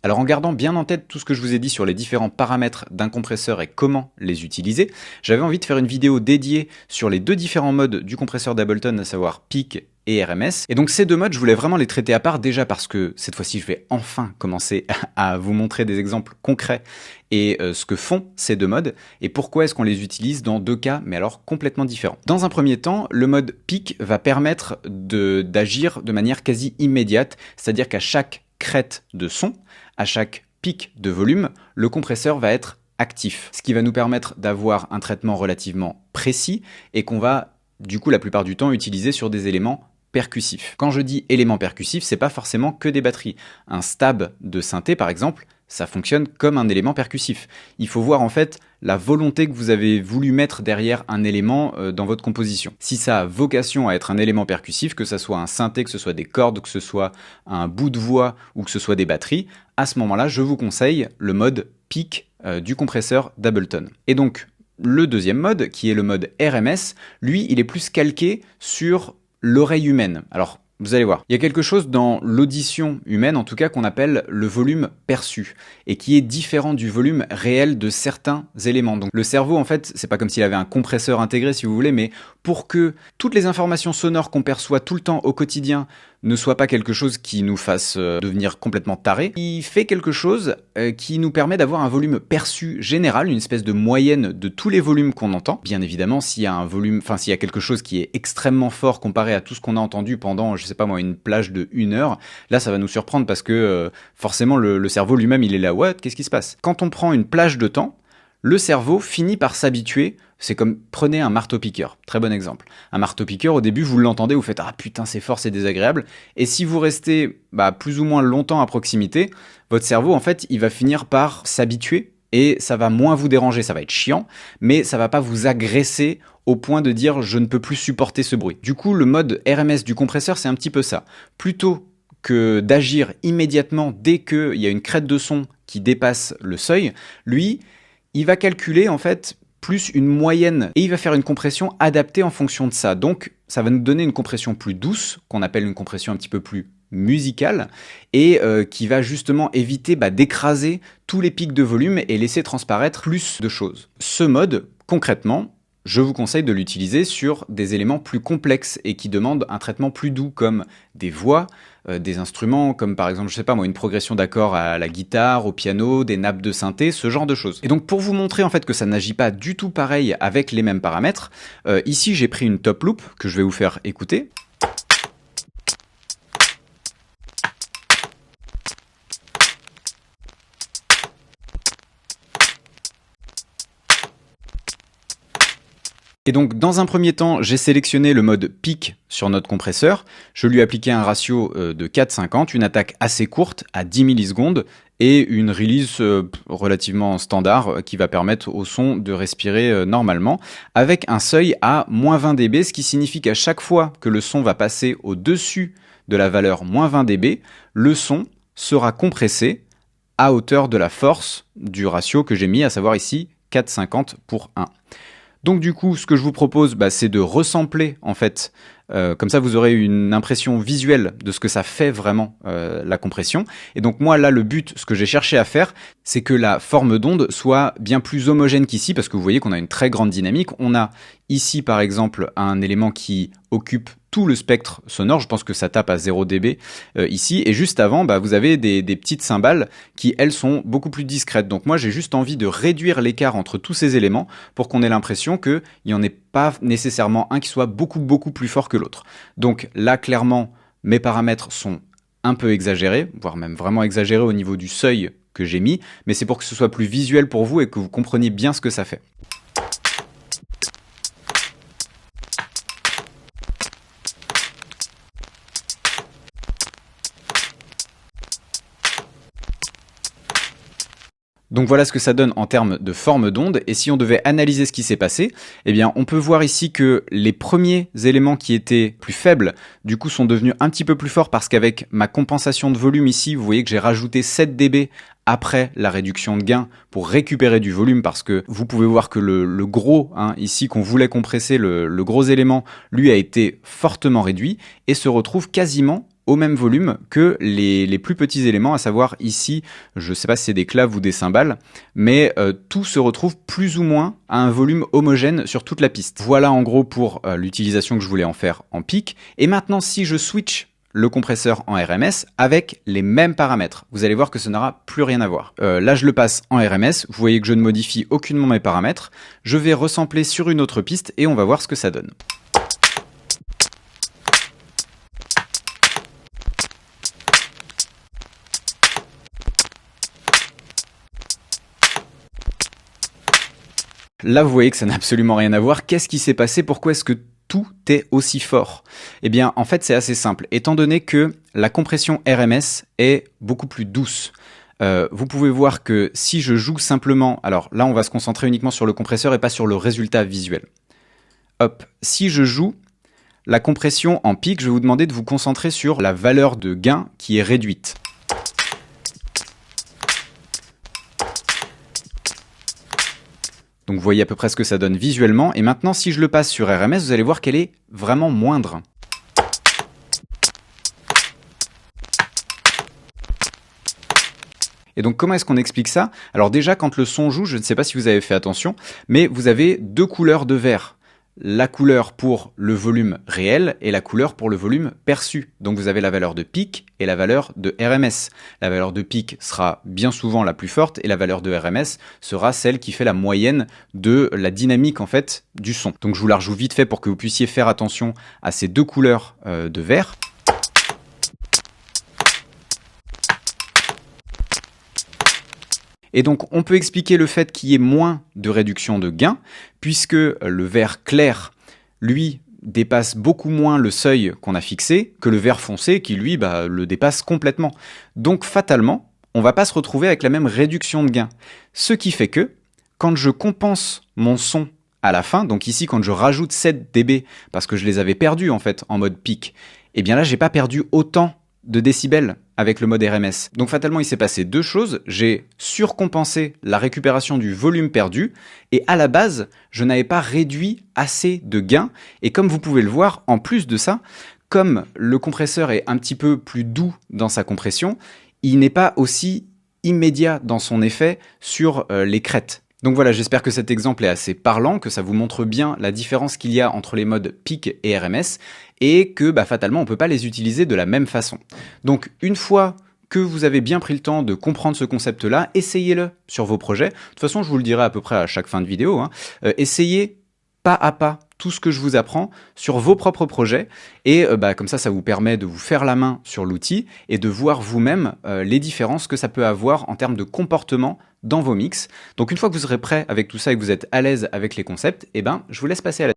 Alors en gardant bien en tête tout ce que je vous ai dit sur les différents paramètres d'un compresseur et comment les utiliser, j'avais envie de faire une vidéo dédiée sur les deux différents modes du compresseur d'Ableton, à savoir Peak et RMS. Et donc ces deux modes, je voulais vraiment les traiter à part, déjà parce que cette fois-ci, je vais enfin commencer à vous montrer des exemples concrets et ce que font ces deux modes, et pourquoi est-ce qu'on les utilise dans deux cas, mais alors complètement différents. Dans un premier temps, le mode Peak va permettre d'agir de manière quasi immédiate, c'est-à-dire qu'à chaque crête de son, à chaque pic de volume, le compresseur va être actif, ce qui va nous permettre d'avoir un traitement relativement précis et qu'on va, du coup, la plupart du temps, utiliser sur des éléments percussifs. Quand je dis éléments percussifs, c'est pas forcément que des batteries. Un stab de synthé, par exemple, ça fonctionne comme un élément percussif. Il faut voir en fait la volonté que vous avez voulu mettre derrière un élément dans votre composition. Si ça a vocation à être un élément percussif, que ce soit un synthé, que ce soit des cordes, que ce soit un bout de voix ou que ce soit des batteries, à ce moment-là, je vous conseille le mode Peak du compresseur d'Ableton. Et donc, le deuxième mode, qui est le mode RMS, lui, il est plus calqué sur l'oreille humaine. Alors, vous allez voir, il y a quelque chose dans l'audition humaine, en tout cas, qu'on appelle le volume perçu, et qui est différent du volume réel de certains éléments. Donc le cerveau, en fait, c'est pas comme s'il avait un compresseur intégré, si vous voulez, mais pour que toutes les informations sonores qu'on perçoit tout le temps au quotidien ne soit pas quelque chose qui nous fasse devenir complètement taré, il fait quelque chose qui nous permet d'avoir un volume perçu général, une espèce de moyenne de tous les volumes qu'on entend. Bien évidemment, s'il y a un volume, s'il y a quelque chose qui est extrêmement fort comparé à tout ce qu'on a entendu pendant, je sais pas moi, une plage de 1 heure, là ça va nous surprendre parce que forcément le cerveau lui-même il est là, what, qu'est-ce qui se passe? Quand on prend une plage de temps, le cerveau finit par s'habituer. C'est comme, prenez un marteau-piqueur, très bon exemple. Un marteau-piqueur, au début, vous l'entendez, vous faites « Ah putain, c'est fort, c'est désagréable ». Et si vous restez plus ou moins longtemps à proximité, votre cerveau, en fait, il va finir par s'habituer et ça va moins vous déranger, ça va être chiant, mais ça va pas vous agresser au point de dire « Je ne peux plus supporter ce bruit ». Du coup, le mode RMS du compresseur, c'est un petit peu ça. Plutôt que d'agir immédiatement dès qu'il y a une crête de son qui dépasse le seuil, lui, il va calculer, en fait, plus une moyenne, et il va faire une compression adaptée en fonction de ça. Donc, ça va nous donner une compression plus douce, qu'on appelle une compression un petit peu plus musicale, et qui va justement éviter d'écraser tous les pics de volume et laisser transparaître plus de choses. Ce mode, concrètement, je vous conseille de l'utiliser sur des éléments plus complexes et qui demandent un traitement plus doux, comme des voix, des instruments, comme par exemple, je sais pas moi, une progression d'accords à la guitare, au piano, des nappes de synthé, ce genre de choses. Et donc pour vous montrer en fait que ça n'agit pas du tout pareil avec les mêmes paramètres, ici j'ai pris une top loop que je vais vous faire écouter. Et donc, dans un premier temps, j'ai sélectionné le mode Peak sur notre compresseur. Je lui ai appliqué un ratio de 4,50, une attaque assez courte à 10 millisecondes et une release relativement standard qui va permettre au son de respirer normalement, avec un seuil à moins 20 dB, ce qui signifie qu'à chaque fois que le son va passer au-dessus de la valeur moins 20 dB, le son sera compressé à hauteur de la force du ratio que j'ai mis, à savoir ici 4,50 pour 1. Donc du coup, ce que je vous propose, c'est de resampler en fait, comme ça vous aurez une impression visuelle de ce que ça fait vraiment la compression. Et donc moi là, le but, ce que j'ai cherché à faire, c'est que la forme d'onde soit bien plus homogène qu'ici, parce que vous voyez qu'on a une très grande dynamique. On a ici par exemple un élément qui occupe tout le spectre sonore, je pense que ça tape à 0 dB ici, et juste avant, vous avez des petites cymbales qui, elles, sont beaucoup plus discrètes. Donc moi, j'ai juste envie de réduire l'écart entre tous ces éléments pour qu'on ait l'impression qu'il n'y en ait pas nécessairement un qui soit beaucoup plus fort que l'autre. Donc là, clairement, mes paramètres sont un peu exagérés, voire même vraiment exagérés au niveau du seuil que j'ai mis, mais c'est pour que ce soit plus visuel pour vous et que vous compreniez bien ce que ça fait. Donc voilà ce que ça donne en termes de forme d'onde, et si on devait analyser ce qui s'est passé, eh bien on peut voir ici que les premiers éléments qui étaient plus faibles, du coup sont devenus un petit peu plus forts parce qu'avec ma compensation de volume ici, vous voyez que j'ai rajouté 7 dB après la réduction de gain pour récupérer du volume, parce que vous pouvez voir que le gros, ici qu'on voulait compresser, le gros élément, lui a été fortement réduit et se retrouve quasiment au même volume que les plus petits éléments, à savoir ici, je ne sais pas si c'est des claves ou des cymbales, mais tout se retrouve plus ou moins à un volume homogène sur toute la piste. Voilà en gros pour l'utilisation que je voulais en faire en pic. Et maintenant, si je switch le compresseur en RMS avec les mêmes paramètres, vous allez voir que ça n'aura plus rien à voir. Là, je le passe en RMS, vous voyez que je ne modifie aucunement mes paramètres. Je vais resampler sur une autre piste et on va voir ce que ça donne. Là, vous voyez que ça n'a absolument rien à voir. Qu'est-ce qui s'est passé? Pourquoi est-ce que tout est aussi fort? Eh bien, en fait, c'est assez simple. Étant donné que la compression RMS est beaucoup plus douce, vous pouvez voir que si je joue simplement... Alors là, on va se concentrer uniquement sur le compresseur et pas sur le résultat visuel. Hop, si je joue la compression en pic, je vais vous demander de vous concentrer sur la valeur de gain qui est réduite. Donc vous voyez à peu près ce que ça donne visuellement. Et maintenant, si je le passe sur RMS, vous allez voir qu'elle est vraiment moindre. Et donc comment est-ce qu'on explique ça? Alors déjà, quand le son joue, je ne sais pas si vous avez fait attention, mais vous avez deux couleurs de vert. La couleur pour le volume réel et la couleur pour le volume perçu. Donc vous avez la valeur de pic et la valeur de RMS. La valeur de pic sera bien souvent la plus forte et la valeur de RMS sera celle qui fait la moyenne de la dynamique en fait du son. Donc je vous la rejoue vite fait pour que vous puissiez faire attention à ces deux couleurs de vert. Et donc, on peut expliquer le fait qu'il y ait moins de réduction de gain, puisque le vert clair, lui, dépasse beaucoup moins le seuil qu'on a fixé que le vert foncé qui, lui, le dépasse complètement. Donc, fatalement, on ne va pas se retrouver avec la même réduction de gain. Ce qui fait que, quand je compense mon son à la fin, donc ici, quand je rajoute 7 dB, parce que je les avais perdus, en fait, en mode pic, eh bien là, j'ai pas perdu autant de décibels avec le mode RMS. Donc fatalement, il s'est passé deux choses. J'ai surcompensé la récupération du volume perdu et à la base, je n'avais pas réduit assez de gain. Et comme vous pouvez le voir, en plus de ça, comme le compresseur est un petit peu plus doux dans sa compression, il n'est pas aussi immédiat dans son effet sur les crêtes. Donc voilà, j'espère que cet exemple est assez parlant, que ça vous montre bien la différence qu'il y a entre les modes pic et RMS, et que fatalement on ne peut pas les utiliser de la même façon. Donc une fois que vous avez bien pris le temps de comprendre ce concept-là, essayez-le sur vos projets. De toute façon, je vous le dirai à peu près à chaque fin de vidéo. Essayez pas à pas tout ce que je vous apprends sur vos propres projets et comme ça vous permet de vous faire la main sur l'outil et de voir vous-même les différences que ça peut avoir en termes de comportement dans vos mix. Donc une fois que vous serez prêt avec tout ça et que vous êtes à l'aise avec les concepts, je vous laisse passer à la